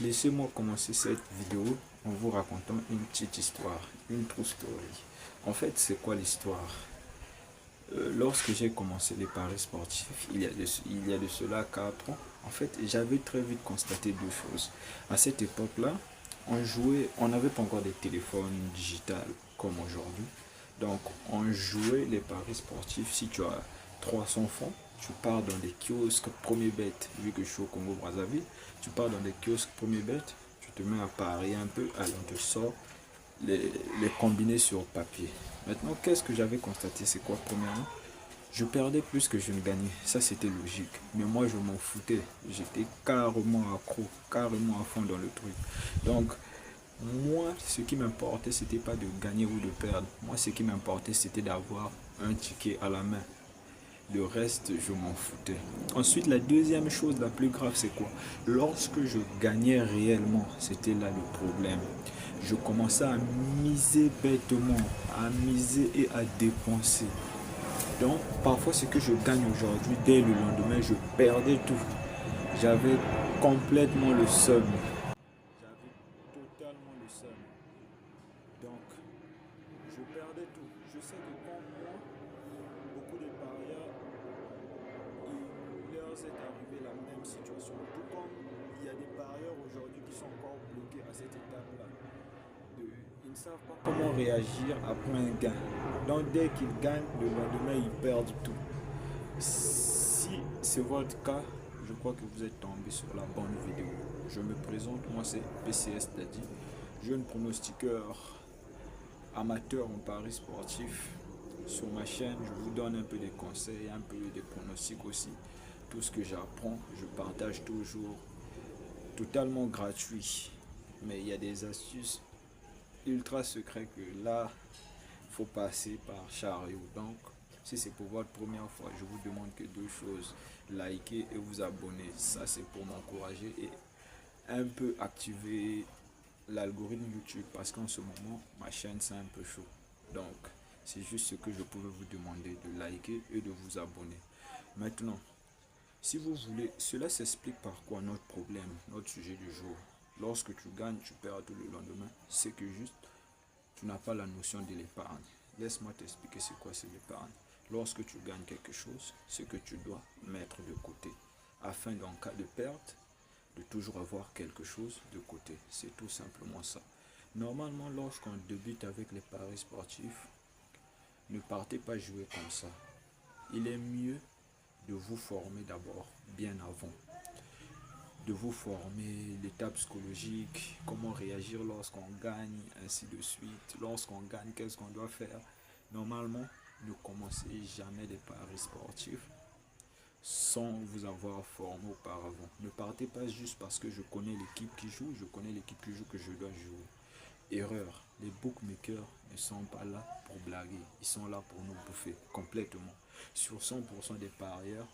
Laissez-moi commencer cette vidéo en vous racontant une petite histoire, une true story. En fait, c'est quoi l'histoire? Lorsque j'ai commencé les paris sportifs, il y a de cela 4 ans, en fait, j'avais très vite constaté deux choses. À cette époque-là, on n'avait pas encore des téléphones digitales comme aujourd'hui. Donc, on jouait les paris sportifs. Si tu as 300 francs, tu pars dans des kiosques premier bête, vu que je suis au Congo Brazzaville, tu pars dans des kiosques premier bête, tu te mets à parier un peu, alors on te sort les combiner sur papier. Maintenant, qu'est-ce que j'avais constaté? C'est quoi, premièrement? Je perdais plus que je ne gagnais. Ça, c'était logique. Mais moi, je m'en foutais. J'étais carrément accro, carrément à fond dans le truc. Donc, moi, ce qui m'importait, c'était pas de gagner ou de perdre. Moi, ce qui m'importait, c'était d'avoir un ticket à la main. Le reste, je m'en foutais. Ensuite, la deuxième chose la plus grave, c'est quoi? Lorsque je gagnais réellement, c'était là le problème. Je commençais à miser bêtement, à miser et à dépenser. Donc, parfois, ce que je gagne aujourd'hui, dès le lendemain, je perdais tout. J'avais complètement le seum. J'avais totalement le seum. Donc, je perdais tout. Je sais que comme moi, beaucoup de parieurs, il leur est arrivé la même situation. Tout comme il y a des parieurs aujourd'hui qui sont encore bloqués à cette étape-là. Ils ne savent pas comment réagir après un gain. Donc dès qu'ils gagnent, le lendemain, ils perdent tout. Si c'est votre cas, je crois que vous êtes tombé sur la bonne vidéo. Je me présente, moi c'est PCS Daddy, jeune pronostiqueur amateur en paris sportif. Sur ma chaîne, je vous donne un peu des conseils, un peu des pronostics aussi. Tout ce que j'apprends, je partage toujours totalement gratuit. Mais il y a des astuces ultra secrets que là, il faut passer par chariot. Donc, si c'est pour votre première fois, je vous demande que deux choses. Liker et vous abonner. Ça, c'est pour m'encourager et un peu activer l'algorithme YouTube parce qu'en ce moment, ma chaîne, c'est un peu chaud. Donc, c'est juste ce que je pouvais vous demander, de liker et de vous abonner. Maintenant, si vous voulez, cela s'explique par quoi notre problème, notre sujet du jour. Lorsque tu gagnes, tu perds tout le lendemain. C'est que juste, tu n'as pas la notion de l'épargne. Laisse-moi t'expliquer c'est quoi c'est l'épargne. Lorsque tu gagnes quelque chose, c'est que tu dois mettre de côté. Afin d'en cas de perte, de toujours avoir quelque chose de côté. C'est tout simplement ça. Normalement, lorsqu'on débute avec les paris sportifs, ne partez pas jouer comme ça. Il est mieux de vous former d'abord, bien avant. De vous former, l'état psychologique, comment réagir lorsqu'on gagne, ainsi de suite. Lorsqu'on gagne, qu'est-ce qu'on doit faire? Normalement, ne commencez jamais des paris sportifs sans vous avoir formé auparavant. Ne partez pas juste parce que je connais l'équipe qui joue, je connais l'équipe qui joue que je dois jouer. Erreur, les bookmakers ne sont pas là pour blaguer, ils sont là pour nous bouffer complètement. Sur 100% des parieurs,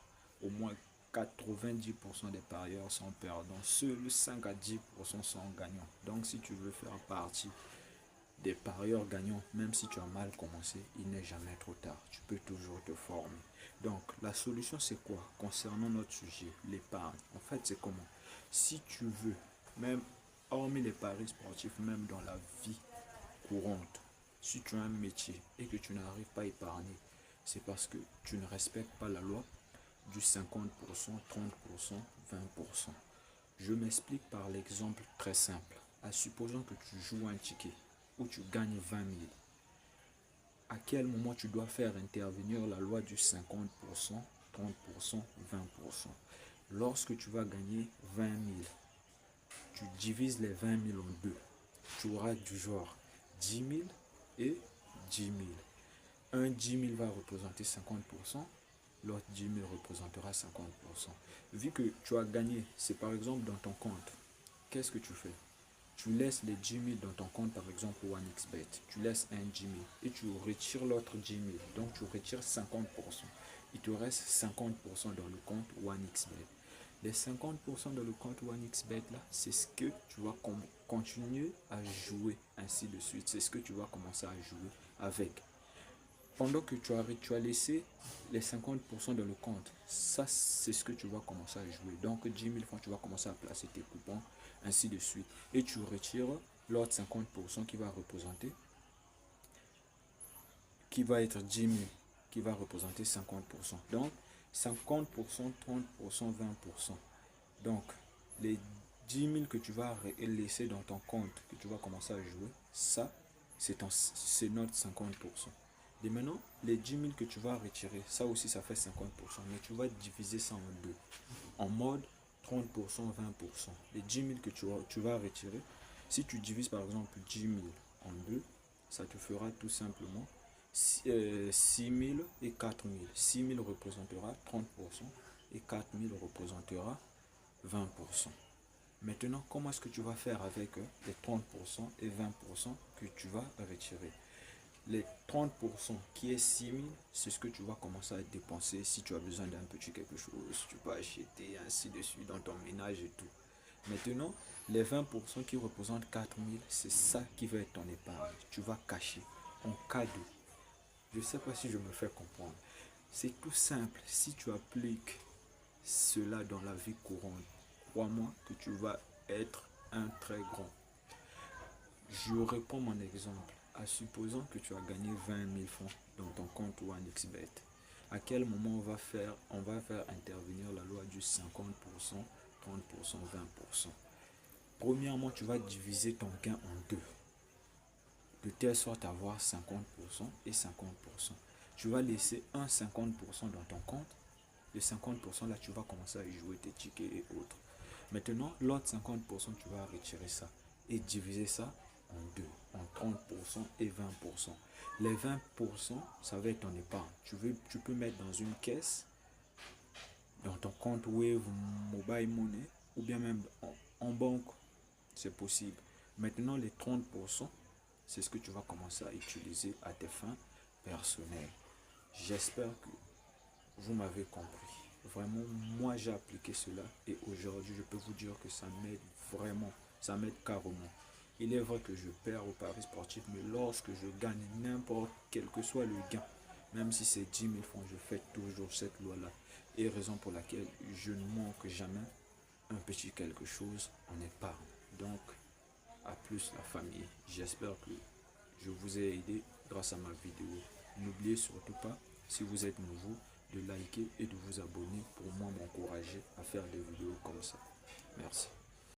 au moins 90% des parieurs sont perdants, seuls 5 à 10% sont gagnants. Donc si tu veux faire partie des parieurs gagnants, même si tu as mal commencé, il n'est jamais trop tard. Tu peux toujours te former. Donc, la solution, c'est quoi concernant notre sujet, l'épargne? En fait, c'est comment? Si tu veux, même hormis les paris sportifs, même dans la vie courante, si tu as un métier et que tu n'arrives pas à épargner, c'est parce que tu ne respectes pas la loi du 50%, 30%, 20%. Je m'explique par l'exemple très simple. À supposons que tu joues un ticket où tu gagnes 20 000. À quel moment tu dois faire intervenir la loi du 50%, 30%, 20%? Lorsque tu vas gagner 20 000, tu divises les 20 000 en deux. Tu auras du genre 10 000 et 10 000. Un 10 000 va représenter 50%, l'autre 10 000 représentera 50%. Vu que tu as gagné, c'est par exemple dans ton compte, qu'est-ce que tu fais? Tu laisses les 10 000 dans ton compte, par exemple OneXBet. Tu laisses un 10 000 et tu retires l'autre 10 000. Donc tu retires 50%. Il te reste 50% dans le compte OneXBet. Les 50% dans le compte OneXBet là, c'est ce que tu vas continuer à jouer, ainsi de suite. C'est ce que tu vas commencer à jouer avec. pendant que tu as laissé les 50% dans le compte, ça c'est ce que tu vas commencer à jouer. Donc 10 000 francs, tu vas commencer à placer tes coupons, ainsi de suite. Et tu retires l'autre 50% qui va représenter, qui va être 10 000, qui va représenter 50%. Donc 50%, 30%, 20%. Donc les 10 000 que tu vas laisser dans ton compte, que tu vas commencer à jouer, ça c'est notre 50%. Et maintenant, les 10 000 que tu vas retirer, ça aussi ça fait 50%, mais tu vas diviser ça en deux, en mode 30%, 20%. Les 10 000 que tu vas retirer, si tu divises par exemple 10 000 en deux, ça te fera tout simplement 6 000 et 4 000. 6 000 représentera 30% et 4 000 représentera 20%. Maintenant, comment est-ce que tu vas faire avec les 30% et 20% que tu vas retirer? Les 30% qui est 6 000, c'est ce que tu vas commencer à dépenser si tu as besoin d'un petit quelque chose, tu peux acheter, ainsi de suite, dans ton ménage et tout. Maintenant, les 20% qui représentent 4 000, c'est ça qui va être ton épargne. Tu vas cacher en cadeau. Je ne sais pas si je me fais comprendre. C'est tout simple. Si tu appliques cela dans la vie courante, crois-moi que tu vas être un très grand. Je reprends mon exemple. À supposant que tu as gagné 20 000 francs dans ton compte OneXBet, à quel moment on va faire intervenir la loi du 50%, 30%, 20%. Premièrement, tu vas diviser ton gain en deux, de telle sorte à avoir 50% et 50%. Tu vas laisser un 50% dans ton compte. Le 50% là, tu vas commencer à y jouer tes tickets et autres. Maintenant, l'autre 50%, tu vas retirer ça et diviser ça en deux, en 30% et 20%. Les 20%, ça va être ton épargne. Tu peux mettre dans une caisse, dans ton compte Wave, Mobile Money, ou bien même en banque, c'est possible. Maintenant, les 30%, c'est ce que tu vas commencer à utiliser à tes fins personnelles. J'espère que vous m'avez compris. Vraiment, moi j'ai appliqué cela et aujourd'hui je peux vous dire que ça m'aide vraiment, ça m'aide carrément. Il est vrai que je perds au pari sportif, mais lorsque je gagne n'importe quel que soit le gain, même si c'est 10 000 francs, je fais toujours cette loi-là. Et raison pour laquelle je ne manque jamais un petit quelque chose en épargne. Donc, à plus la famille. J'espère que je vous ai aidé grâce à ma vidéo. N'oubliez surtout pas, si vous êtes nouveau, de liker et de vous abonner pour moi m'encourager à faire des vidéos comme ça. Merci.